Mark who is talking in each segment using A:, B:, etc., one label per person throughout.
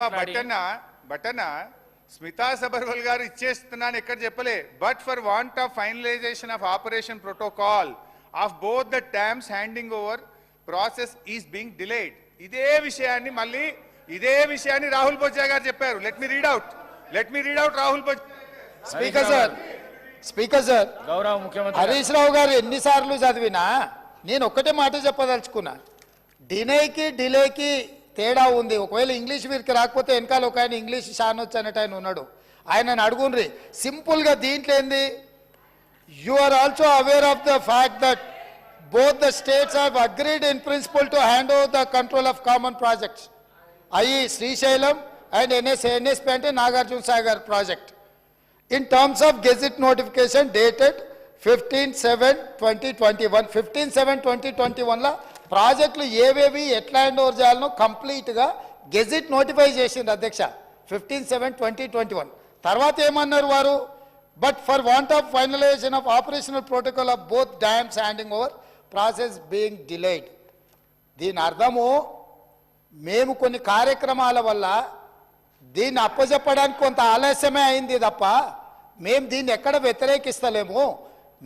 A: బటన స్మితా సబర్వాల్ గారు ఇచ్చేస్తున్నాను ఎక్కడ చెప్పలే. But for want of finalisation of operation protocol of both the dams handing over process is being delayed. ఇదే విషయాన్ని రాహుల్ బొజ్జా గారు చెప్పారు. Let me read out Rahul Bojja.
B: Speaker sir
C: గౌరవ ముఖ్యమంత్రి
B: హరీష్ రావు గారు ఎన్నిసార్లు చదివినా నేను ఒక్కటే మాట చెప్పదలుచుకున్నా. డిలేకి తేడా ఉంది. ఒకవేళ ఇంగ్లీష్ వీరికి రాకపోతే వెనకాల ఒక ఆయన ఇంగ్లీష్ షానొచ్చు అనేట ఆయన ఉన్నాడు, ఆయనను అడుగుండ్రి. సింపుల్గా దీంట్లో ఏంది, you are also aware of the fact that both the states have agreed in principle to hand over the control of common projects, i.e. Srisailam and NSP ante Nagarjuna Sagar project, in terms of gazette notification dated 15/7/2021. 15/7/2021 la ప్రాజెక్టులు ఏవేవి ఎట్లా hand over చేయాలనో కంప్లీట్గా gazette notify చేసింది అధ్యక్ష 15/7/2021. తర్వాత ఏమన్నారు వారు, but for want of finalisation of operational protocol of both dams handing over process being delayed. దీని అర్థము మేము కొన్ని కార్యక్రమాల వల్ల దీన్ని అప్పచెప్పడానికి కొంత ఆలస్యమే అయింది తప్ప మేము దీన్ని ఎక్కడ వ్యతిరేకిస్తలేము.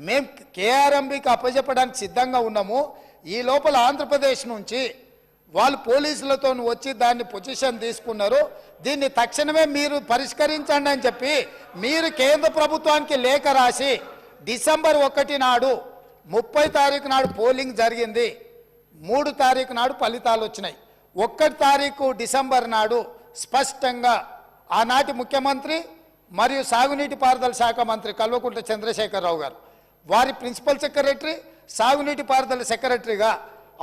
B: మేము కేఆర్ఎంబికి అప్పచెప్పడానికి సిద్ధంగా ఉన్నాము. ఈ లోపల ఆంధ్రప్రదేశ్ నుంచి వాళ్ళు పోలీసులతో వచ్చి దాన్ని పొజిషన్ తీసుకున్నారు. దీన్ని తక్షణమే మీరు పరిష్కరించండి అని చెప్పి మీరు కేంద్ర ప్రభుత్వానికి లేఖ రాసి డిసెంబర్ 1 నాడు 30 తారీఖు నాడు పోలింగ్ జరిగింది. 3 తారీఖు నాడు ఫలితాలు వచ్చినాయి. 1 తారీఖు డిసెంబర్ నాడు స్పష్టంగా ఆనాటి ముఖ్యమంత్రి మరియు సాగునీటి పారుదల శాఖ మంత్రి కల్వకుంట్ల చంద్రశేఖరరావు గారు, వారి ప్రిన్సిపల్ సెక్రటరీ, సాగునీటి పారుదల సెక్రటరీగా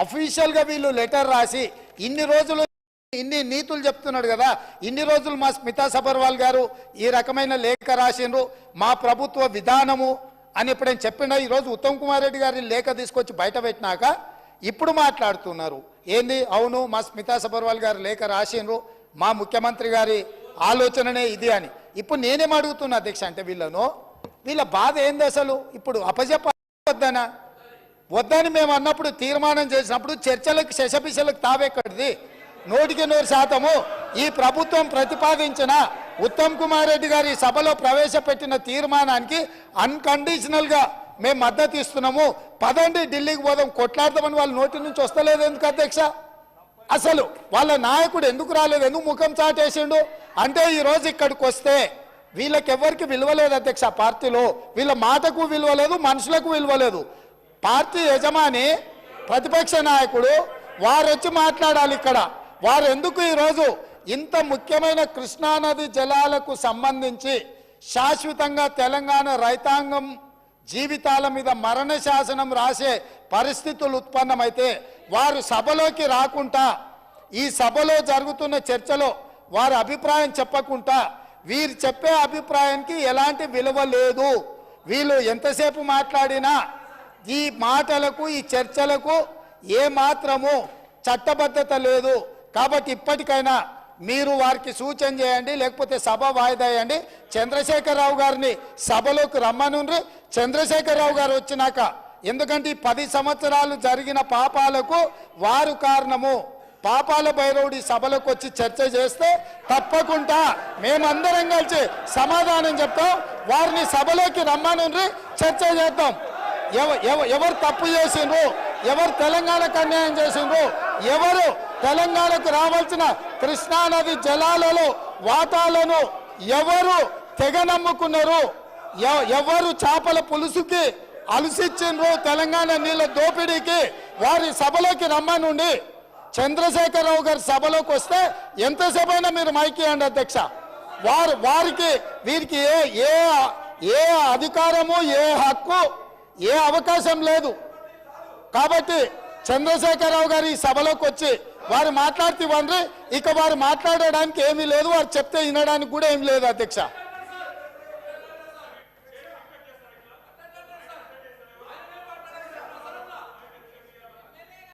B: అఫీషియల్గా వీళ్ళు లెటర్ రాసి ఇన్ని రోజులు ఇన్ని నీతులు చెప్తున్నాడు కదా, ఇన్ని రోజులు మా స్మితా సబర్వాల్ గారు ఈ రకమైన లేఖ రాసిండ్రు, మా ప్రభుత్వ విధానము అని ఎప్పుడైనా చెప్పినా ఈరోజు ఉత్తమ్ కుమార్ రెడ్డి గారిని లేఖ తీసుకొచ్చి బయట పెట్టినాక ఇప్పుడు మాట్లాడుతున్నారు ఏంది, అవును మా స్మితా సబర్వాల్ గారు లేఖ రాసిండ్రు, మా ముఖ్యమంత్రి గారి ఆలోచననే ఇది అని. ఇప్పుడు నేనేం అడుగుతున్నా అధ్యక్ష అంటే వీళ్ళ బాధ ఏంది అసలు? ఇప్పుడు అప్పచెప్ప వద్దని మేము అన్నప్పుడు తీర్మానం చేసినప్పుడు చర్చలకు శశపిశలకు తావెక్కడిది? 100% ఈ ప్రభుత్వం ప్రతిపాదించిన ఉత్తమ్ కుమార్ రెడ్డి గారి సభలో ప్రవేశపెట్టిన తీర్మానానికి అన్కండిషనల్గా మేము మద్దతు ఇస్తున్నాము. పదండి ఢిల్లీకి పోదాం కొట్లాడదామని వాళ్ళ నోటి నుంచి వస్తలేదు ఎందుకు అధ్యక్ష? అసలు వాళ్ళ నాయకుడు ఎందుకు రాలేదు, ఎందుకు ముఖం చాటేసిండు అంటే ఈరోజు ఇక్కడికి వస్తే వీళ్ళకెవ్వరికి విలువలేదు అధ్యక్ష. పార్టీలో వీళ్ళ మాటకు విలువలేదు, మనుషులకు విలువలేదు. పార్టీ యజమాని ప్రతిపక్ష నాయకుడు వారు వచ్చి మాట్లాడాలి ఇక్కడ. వారు ఎందుకు ఈరోజు ఇంత ముఖ్యమైన కృష్ణానది జలాలకు సంబంధించి శాశ్వతంగా తెలంగాణ రైతాంగం జీవితాల మీద మరణ శాసనం రాసే పరిస్థితులు ఉత్పన్నమైతే వారు సభలోకి రాకుండా ఈ సభలో జరుగుతున్న చర్చలో వారి అభిప్రాయం చెప్పకుండా వీరు చెప్పే అభిప్రాయానికి ఎలాంటి విలువ లేదు. వీళ్ళు ఎంతసేపు మాట్లాడినా ఈ మాటలకు ఈ చర్చలకు ఏ మాత్రము చట్టబద్ధత లేదు. కాబట్టి ఇప్పటికైనా మీరు వారికి సూచన చేయండి, లేకపోతే సభ వాయిదా వేయండి. చంద్రశేఖరరావు గారిని సభలోకి రమ్మనుండ్రి. చంద్రశేఖరరావు గారు వచ్చినాక, ఎందుకంటే ఈ 10 సంవత్సరాలు జరిగిన పాపాలకు వారు కారణము. పాపాల భైరవుడి సభలోకి వచ్చి చర్చ చేస్తే తప్పకుండా మేమందరం కలిసి సమాధానం చెప్తాం. వారిని సభలోకి రమ్మనుండ్రి, చర్చ చేద్దాం. ఎవరు తప్పు చేసిండ్రు, ఎవరు తెలంగాణకు అన్యాయం చేసిండ్రు, ఎవరు తెలంగాణకు రావాల్సిన కృష్ణానది జలాలలో వాటాలను ఎవరు తెగ నమ్ముకున్నారు, ఎవరు చేపల పులుసుకి అలసిచ్చిండ్రు వారి నీళ్ళ దోపిడీకి, వారి సభలోకి రమ్మనుండి. చంద్రశేఖరరావు గారి సభలోకి వస్తే ఎంతసేపైనా మీరు మైకి అండి అధ్యక్ష. వీరికి ఏ అధికారము, ఏ హక్కు, ఏ అవకాశం లేదు. కాబట్టి చంద్రశేఖరరావు గారు ఈ సభలోకి వచ్చి వారు మాట్లాడితే ఇవ్వండి. ఇక వారు మాట్లాడడానికి ఏమీ లేదు, వారు చెప్తే వినడానికి కూడా ఏమీ లేదు అధ్యక్ష.